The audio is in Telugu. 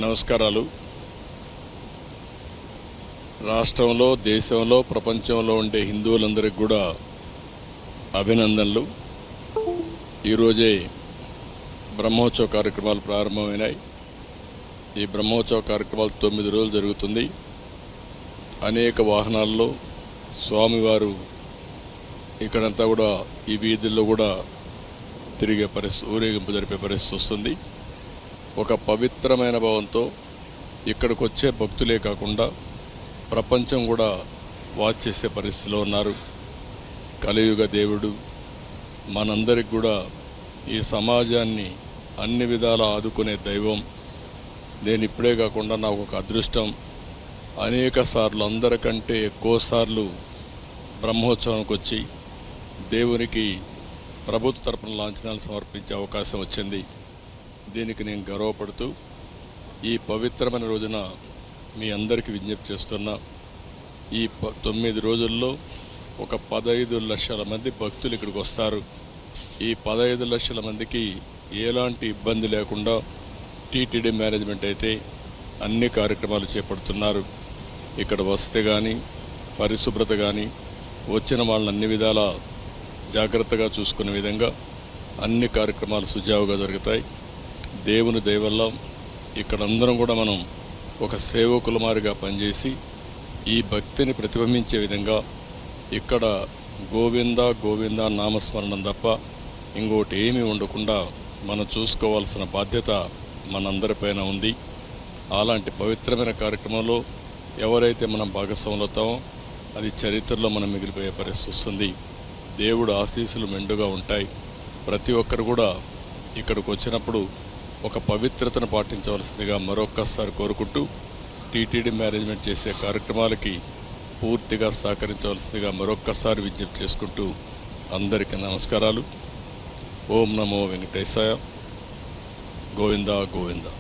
నమస్కారాలు. రాష్ట్రంలో, దేశంలో, ప్రపంచంలో ఉండే హిందువులందరికీ కూడా అభినందనలు. ఈరోజే బ్రహ్మోత్సవ కార్యక్రమాలు ప్రారంభమైనాయి. ఈ బ్రహ్మోత్సవ కార్యక్రమాలు 9 రోజులు జరుగుతుంది. అనేక వాహనాల్లో స్వామివారు ఇక్కడంతా కూడా ఈ వీధుల్లో కూడా తిరిగే పరిస్థితి, ఊరేగింపు జరిపే పరిస్థితి వస్తుంది. ఒక పవిత్రమైన భావంతో ఇక్కడికి వచ్చే భక్తులే కాకుండా ప్రపంచం కూడా వాచ్ చేసే పరిస్థితిలో ఉన్నారు. కలియుగ దేవుడు మనందరికి కూడా ఈ సమాజాన్ని అన్ని విధాలా ఆదుకునే దైవం. నేను ఇప్పుడే కాకుండా నాకు ఒక అదృష్టం, అనేక సార్లు, అందరికంటే ఎక్కువ సార్లు బ్రహ్మోత్సవానికి వచ్చి దేవునికి ప్రభుత్వ తరపున లాంఛనాలు సమర్పించే అవకాశం వచ్చింది. దీనికి నేను గర్వపడుతూ ఈ పవిత్రమైన రోజున మీ అందరికీ విజ్ఞప్తి చేస్తున్నా. ఈ 9 రోజుల్లో ఒక 15 లక్షల మంది భక్తులు ఇక్కడికి వస్తారు. ఈ 15 లక్షల మందికి ఎలాంటి ఇబ్బంది లేకుండా టీటీడీ మేనేజ్మెంట్ అయితే అన్ని కార్యక్రమాలు చేపడుతున్నారు. ఇక్కడ వసతి కానీ, పరిశుభ్రత కానీ, వచ్చిన వాళ్ళని అన్ని విధాలా జాగ్రత్తగా చూసుకునే విధంగా అన్ని కార్యక్రమాలు సుజావుగా జరుగుతాయి. దేవుని దయ వల్ల ఇక్కడ అందరం కూడా మనం ఒక సేవకుల మారిగా పనిచేసి ఈ భక్తిని ప్రతిబింబించే విధంగా ఇక్కడ గోవింద గోవింద నామస్మరణం తప్ప ఇంకోటి ఏమీ ఉండకుండా మనం చూసుకోవాల్సిన బాధ్యత మనందరిపైన ఉంది. అలాంటి పవిత్రమైన కార్యక్రమంలో ఎవరైతే మనం భాగస్వాములు అవుతామో అది చరిత్రలో మనం మిగిలిపోయే పరిస్థితి వస్తుంది. దేవుడు ఆశీస్సులు మెండుగా ఉంటాయి. ప్రతి ఒక్కరు కూడా ఇక్కడికి వచ్చినప్పుడు ఒక పవిత్రతను పాటించవలసిందిగా మరొక్కసారి కోరుకుంటూ టీటీడీ మేనేజ్మెంట్ చేసే కార్యక్రమాలకి పూర్తిగా సహకరించవలసిందిగా మరొక్కసారి విజ్ఞప్తి చేసుకుంటూ అందరికీ నమస్కారాలు. ఓం నమో వెంకటేశాయ. గోవిందా గోవిందా.